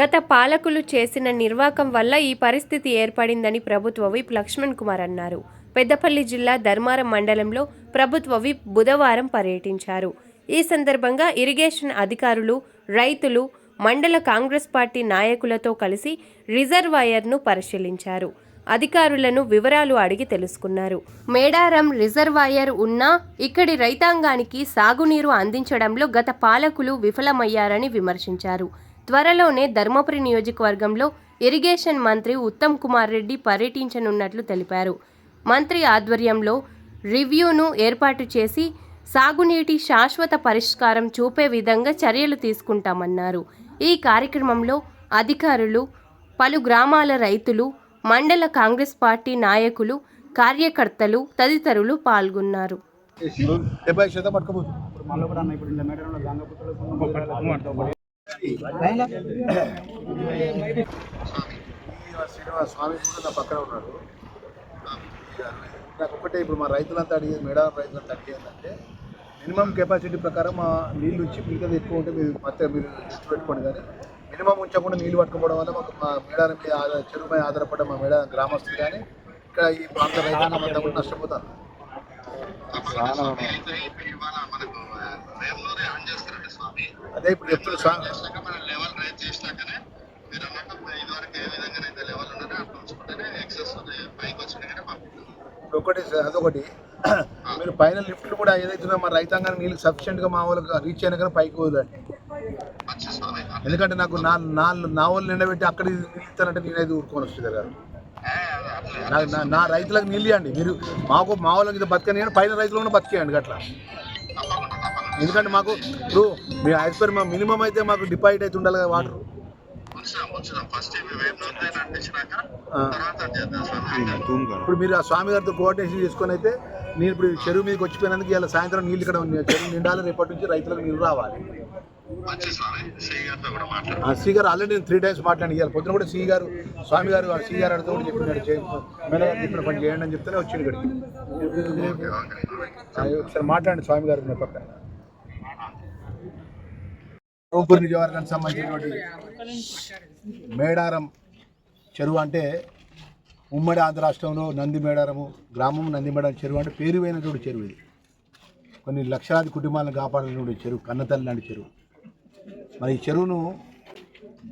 గత పాలకులు చేసిన నిర్వాకం వల్ల ఈ పరిస్థితి ఏర్పడిందని ప్రభుత్వ విప్ లక్ష్మణ్ కుమార్ అన్నారు. పెద్దపల్లి జిల్లా ధర్మారం మండలంలో ప్రభుత్వ విప్ బుధవారం పర్యటించారు. ఈ సందర్భంగా ఇరిగేషన్ అధికారులు, రైతులు, మండల కాంగ్రెస్ పార్టీ నాయకులతో కలిసి రిజర్వాయర్ను పరిశీలించారు. అధికారులను వివరాలు అడిగి తెలుసుకున్నారు. మేడారం రిజర్వాయర్ ఉన్నా ఇక్కడి రైతాంగానికి సాగునీరు అందించడంలో గత పాలకులు విఫలమయ్యారని విమర్శించారు. త్వరలోనే ధర్మపురి నియోజకవర్గంలో ఇరిగేషన్ మంత్రి ఉత్తమ్ కుమార్ రెడ్డి పర్యటించనున్నట్లు తెలిపారు. మంత్రి ఆధ్వర్యంలో రివ్యూను ఏర్పాటు చేసి సాగునీటి శాశ్వత పరిష్కారం చూపే విధంగా చర్యలు తీసుకుంటామన్నారు. ఈ కార్యక్రమంలో అధికారులు, పలు గ్రామాల రైతులు, మండల కాంగ్రెస్ పార్టీ నాయకులు, కార్యకర్తలు తదితరులు పాల్గొన్నారు. స్వామి కూడా నా పక్కన ఉన్నాడు. నాకు ఒకటే ఇప్పుడు మా రైతులంతా అడిగేది, మేడారం రైతులంతా అడిగేది అంటే మినిమం కెపాసిటీ ప్రకారం మా నీళ్ళు వచ్చి మిగతా ఎక్కువ ఉంటే మీరు లిస్ట్ పెట్టుకోండి, కానీ మినిమం ఉంచకుండా నీళ్ళు పట్టుకోవడం వల్ల మాకు మా మేడారం చెరువుపై ఆధారపడ్డ మా మేడారం గ్రామస్తులు కానీ ఇక్కడ ఈ ప్రాంత రైతాంగం అంతా కూడా నష్టపోతారు. అదే ఇప్పుడు చెప్తున్నా స్వామి, ఒకటి అదొకటి. మీరు పైన లిఫ్ట్లు కూడా ఏదైతే మా రైతాంగానికి నీళ్ళు సఫిషియెంట్గా మా వాళ్ళకి రీచ్ అయినా కానీ పైకి వదలండి. ఎందుకంటే నాకు నా వాళ్ళు నిండబెట్టి అక్కడ నీళ్ళు ఇస్తానంటే నేనైతే ఊరుకొని వస్తుంది గారు. నా రైతులకు నీళ్ళు ఇవ్వండి. మీరు మా వాళ్ళకి బతికని పైన రైతులను బతికేయండి అట్లా. ఎందుకంటే మాకు ఇప్పుడు మీ యాజ్ పర్ మా మినిమం అయితే మాకు డిపాజిట్ అయితే ఉండాలి కదా వాటర్. ఇప్పుడు మీరు ఆ స్వామి గారితో కోఆర్డినేషన్ చేసుకొని అయితే నేను ఇప్పుడు చెరువు మీదకి వచ్చిపోయినందుకు ఇలా సాయంత్రం నీళ్ళు ఇక్కడ చెరువు నిండాలి. రేపటి నుంచి రైతులకు నీళ్ళు రావాలి. సి గారు ఆల్రెడీ నేను 3 times మాట్లాడి ఇవ్వాలి. పొద్దున కూడా సి గారు స్వామి గారు అడిగితే కూడా చెప్పినాడు, మేనేజర్ చెప్పిన పని చేయండి అని చెప్తేనే వచ్చింది ఇక్కడికి. ఒకసారి మాట్లాడండి స్వామి గారు పక్కన. ధర్మపురి నియోజకవర్గానికి సంబంధించినటువంటి మేడారం చెరువు అంటే ఉమ్మడి ఆంధ్ర రాష్ట్రంలో మేడారము గ్రామం మేడారం చెరువు అంటే పేరువైనటువంటి చెరువు. ఇది కొన్ని లక్షలాది కుటుంబాలను కాపాడినటువంటి చెరువు, కన్నతల్లి లాంటి చెరువు. మరి ఈ చెరువును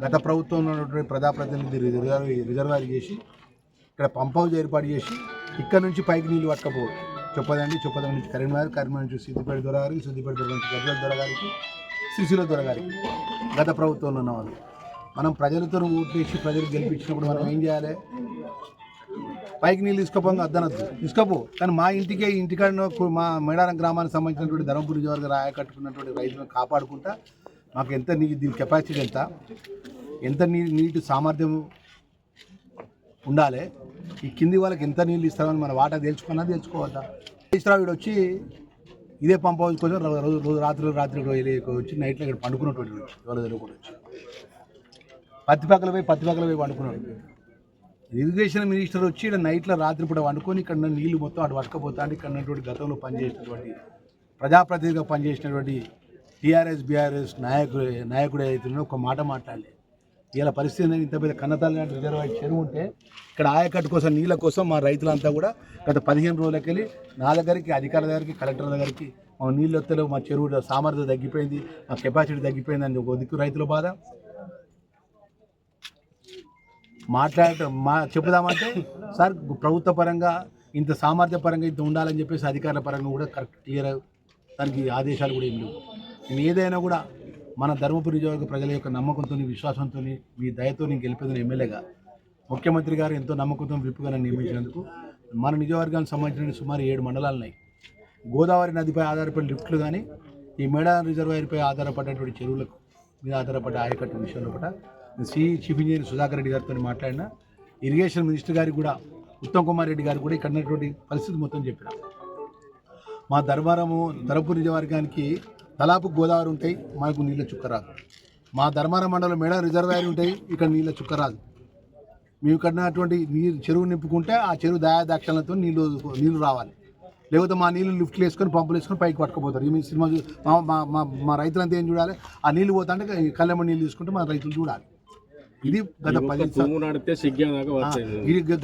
గత ప్రభుత్వంలో ఉన్నటువంటి ప్రజాప్రతినిధి రిజర్వాయర్ చేసి ఇక్కడ పంప్ హౌస్ ఏర్పాటు చేసి ఇక్కడ నుంచి పైకి నీళ్ళు పట్టకపోవడం. చొప్పదండి నుంచి కరీంనగర్ నుంచి సిద్దిపేట దొరగారికి, సిద్దిపేట దొర నుంచి గద్వాల దొరగారికి, శ్రీశైలం దొరగారికి గత ప్రభుత్వంలో ఉన్న వాళ్ళు. మనం ప్రజలతో ఓట్లేసి ప్రజలు గెలిపించినప్పుడు మనం ఏం చేయాలి? పైకి నీళ్ళు తీసుకోపోగా అద్దనద్దు, తీసుకోపో. కానీ మా ఇంటికాడ మా మేడారం గ్రామానికి సంబంధించినటువంటి ధర్మపురి నియోజకవర్గ రాయ కట్టుకున్నటువంటి రైతులను కాపాడుకుంటా మాకు దీని కెపాసిటీ ఎంత నీటి సామర్థ్యం ఉండాలి, ఈ కింది వాళ్ళకి ఎంత నీళ్ళు ఇస్తామని మన వాటా తెలుసుకోవద్దా? వీడు వచ్చి ఇదే పంప్ హౌస్ కోసం రోజు రాత్రి వచ్చి నైట్లో ఇక్కడ పండుకున్నటువంటి ఎవరు తెలియకుండా వచ్చి పత్తిపక్కల పోయి పండుకున్నాడు. ఇరిగేషన్ మినిస్టర్ వచ్చి ఇక్కడ నైట్లో రాత్రి పూట వండుకొని ఇక్కడ నీళ్లు మొత్తం అటు పట్టుకపోతా అంటే ఇక్కడ ఉన్నటువంటి గతంలో పనిచేసినటువంటి ప్రజాప్రతినిధిగా పనిచేసినటువంటి టీఆర్ఎస్ బీఆర్ఎస్ నాయకుడు అయితే ఒక మాట మాట్లాడలే. ఇలా పరిస్థితి ఇంత పెద్ద కన్నతల్లి లాంటి రిజర్వాయర్ చెరువు ఉంటే ఇక్కడ ఆయకట్టు కోసం నీళ్ళ కోసం మా రైతులంతా కూడా గత 15 రోజులకి వెళ్ళి నా దగ్గరికి, అధికారుల దగ్గరికి, కలెక్టర్ దగ్గరికి మా నీళ్ళు వస్తలేవు, మా చెరువు సామర్థ్యం తగ్గిపోయింది, మా కెపాసిటీ తగ్గిపోయింది అని ఒక దిక్కు రైతుల బాధ. చెప్పుదామంటే సార్ ప్రభుత్వ పరంగా ఇంత సామర్థ్య పరంగా ఇంత ఉండాలని చెప్పేసి అధికారుల పరంగా కూడా కరెక్ట్ క్లియర్ దానికి ఆదేశాలు కూడా ఏం లేవు. నేను ఏదైనా కూడా మన ధర్మపురి నియోజకవర్గ ప్రజల యొక్క నమ్మకంతో, విశ్వాసంతో, మీ దయతో నేను గెలిపేదని ఎమ్మెల్యేగా ముఖ్యమంత్రి గారు ఎంతో నమ్మకంతో విప్పుగా నన్ను నియమించినందుకు మన నియోజకవర్గానికి సంబంధించిన సుమారు 7 మండలాలు ఉన్నాయి. గోదావరి నదిపై ఆధారపడిన లిఫ్ట్లు కానీ ఈ మేడారం రిజర్వాయర్పై ఆధారపడినటువంటి చెరువులకు మీద ఆధారపడ్డ ఆయకట్టు విషయంలో కూడా చీఫ్ ఇంజనీర్ సుధాకర్ రెడ్డి గారితో మాట్లాడిన, ఇరిగేషన్ మినిస్టర్ గారికి కూడా ఉత్తమ్ కుమార్ రెడ్డి గారు కూడా ఇక్కడ ఉన్నటువంటి పరిస్థితి మొత్తం చెప్పిన. మా ధర్మపురి నియోజకవర్గానికి తలాపు గోదావరి ఉంటాయి, మనకు నీళ్ళ చుక్క రాదు. మా ధర్మారం మండలం మేడారం రిజర్వాయర్ ఉంటాయి, ఇక్కడ నీళ్ళ చుక్క రాదు. మేము కట్టినటువంటి చెరువు నింపుకుంటే ఆ చెరువు దయాదాక్షలతో నీళ్లు రావాలి. లేకపోతే మా నీళ్ళు లిఫ్ట్లు వేసుకొని పంపులు వేసుకొని పైకి పట్టుకుపోతారు. ఈ సినిమా మా రైతులంతా ఏం చూడాలి? ఆ నీళ్ళు పోతా అంటే కళ్ళెమ్మ నీళ్ళు తీసుకుంటే మా రైతులు చూడాలి. ఇది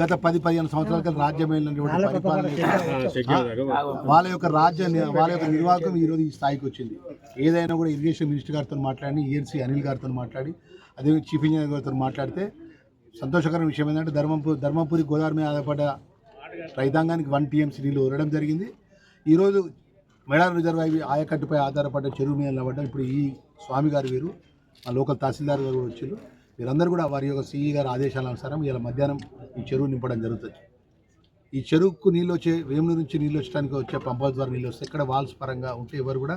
గత 10-15 సంవత్సరాల క్రితం రాజ్యమైనటువంటి పరిపాలన వాళ్ళ యొక్క నిర్వాహకం ఈరోజు ఈ స్థాయికి వచ్చింది. ఏదైనా కూడా ఇరిగేషన్ మినిస్టర్ గారితో మాట్లాడి, ఈఎన్సీ అనిల్ గారితో మాట్లాడి, అదే చీఫ్ ఇంజనీర్ గారితో మాట్లాడితే సంతోషకరమైన విషయం ఏంటంటే ధర్మపురి గోదావరి మీద ఆధారపడ్డ రైతాంగానికి 1 TMC నీళ్ళు వదలడం జరిగింది. ఈరోజు మేడారం రిజర్వాయర్ ఆయకట్టుపై ఆధారపడ్డ చెరువు మీద నిలబడ్డం. ఇప్పుడు ఈ స్వామి గారు వీరు మా లోకల్ తహసీల్దార్ గారు కూడా వచ్చారు. వీరందరూ కూడా వారి యొక్క సిఈ గారి ఆదేశాల అనుసారం ఇలా మధ్యాహ్నం ఈ చెరువు నింపడం జరుగుతుంది. ఈ చెరువుకు నీళ్ళు వచ్చే వేములూరు నుంచి నీళ్ళు వచ్చడానికి వచ్చే పంపాల ద్వారా నీళ్ళు వస్తాయి. ఇక్కడ వాల్స్ పరంగా ఉంటే ఎవరు కూడా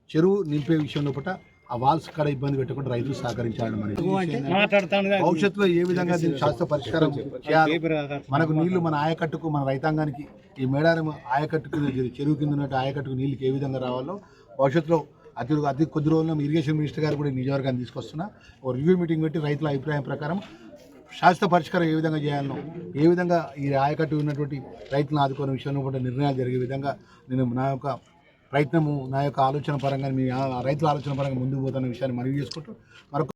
చెరువు నింపే విషయంలో పూట ఆ వాల్స్ కాడ ఇబ్బంది పెట్టకుండా రైతులు సహకరించాలని మరి భవిష్యత్తులో ఏ విధంగా దీన్ని శాస్త్ర పరిష్కారం చేయాలి. మనకు నీళ్లు మన ఆయకట్టుకు, మన రైతాంగానికి ఈ మేడారం ఆయకట్టుకు, చెరువు కింద ఉన్నట్టు ఆయకట్టుకు నీళ్ళకి ఏ విధంగా రావాలో భవిష్యత్తులో అతి కొద్ది రోజుల్లో ఇరిగేషన్ మినిస్టర్ గారు కూడా నియోజకవర్గాన్ని తీసుకొస్తున్నా ఒక రివ్యూ మీటింగ్ పెట్టి రైతుల అభిప్రాయం ప్రకారం శాస్త్ర పరిష్కారం ఏ విధంగా చేయాలనో, ఏ విధంగా ఈ ఆయకట్టు ఉన్నటువంటి రైతులను ఆదుకునే విషయంలో కూడా నిర్ణయాలు జరిగే విధంగా నేను నా యొక్క ప్రయత్నము, నా యొక్క ఆలోచన పరంగా, మీ రైతుల ఆలోచన పరంగా ముందుకు పోతున్న విషయాన్ని మనవి చేసుకుంటూ మరొక